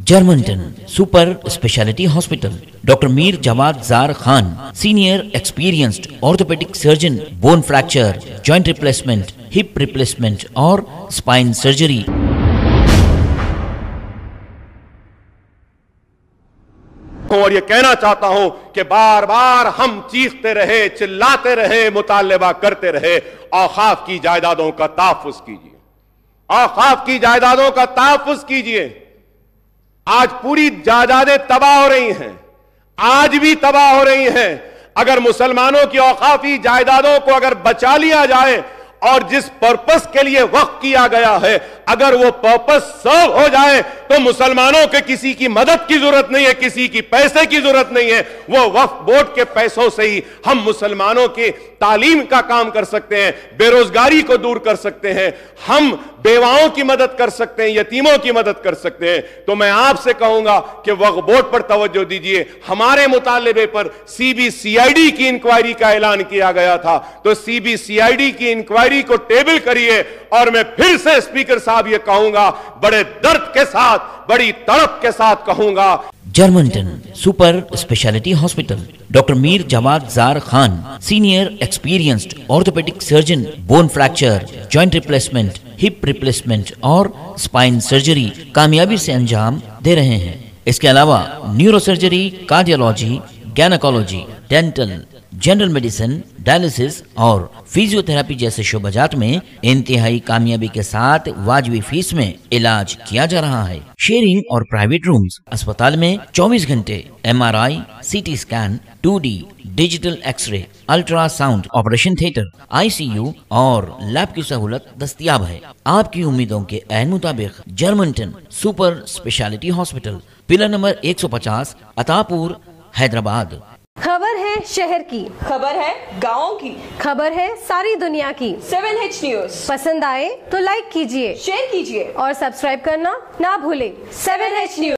جرمنٹن super specialty hospital, doctor Mir Jawad Zar Khan, senior experienced orthopaedic surgeon, bone fracture, joint replacement, hip replacement اور spine surgery. اور یہ کہنا چاہتا ہوں کہ بار بار ہم چیختے رہے، چلاتے رہے، مطالبہ کرتے رہے، اوقاف کی جائیدادوں کا تحفظ کیجیے، اوقاف کی جائیدادوں کا تحفظ کیجیے۔ آج پوری جائیدادیں تباہ ہو رہی ہیں، آج بھی تباہ ہو رہی ہیں۔ اگر مسلمانوں کی اوقافی جائیدادوں کو اگر بچا لیا جائے اور جس پرپس کے لیے وقف کیا گیا ہے، اگر وہ پرپس سرو ہو جائے تو مسلمانوں کے کسی کی مدد کی ضرورت نہیں ہے، کسی کی پیسے کی ضرورت نہیں ہے۔ وہ وقف بورڈ کے پیسوں سے ہی ہم مسلمانوں کی تعلیم کا کام کر سکتے ہیں، بے روزگاری کو دور کر سکتے ہیں، ہم بیواؤں کی مدد کر سکتے ہیں، یتیموں کی مدد کر سکتے ہیں۔ تو میں آپ سے کہوں گا کہ وقف بورڈ پر توجہ دیجئے۔ ہمارے مطالبے پر C B C I D کی انکوائری کا اعلان کیا گیا تھا، تو C B C I D کی انکوائری کو ٹیبل کریے۔ اور میں پھر سے اسپیکر صاحب یہ کہوں گا، بڑے درد کے ساتھ، بڑی تڑپ کے ساتھ کہوں گا، Germanten super specialty hospital, doctor Mir Jawad Zar Khan, senior experienced orthopaedic surgeon, bone fracture, joint replacement, hip replacement اور اسپائن سرجری کامیابی سے انجام دے رہے ہیں۔ اس کے علاوہ neuro surgery, cardiology, gynaecology, dental, general medicine, dialysis اور فیزیو تھراپی جیسے شعبات میں انتہائی کامیابی کے ساتھ واجبی فیس میں علاج کیا جا رہا ہے۔ شیئرنگ اور پرائیویٹ رومز، اسپتال میں 24 گھنٹے M R I, C T scan, 2D digital X ray, ultrasound, operation theatre, I C U اور لیب کی سہولت دستیاب ہے۔ آپ کی امیدوں کے عین مطابق Germanten super specialty hospital, pillar number 150، Attapur, Hyderabad. خبر ہے شہر کی، خبر ہے گاؤں کی، خبر ہے ساری دنیا کی۔ 7H نیوز پسند آئے تو لائک کیجئے، شیئر کیجئے اور سبسکرائب کرنا نہ بھولیں۔ 7H news.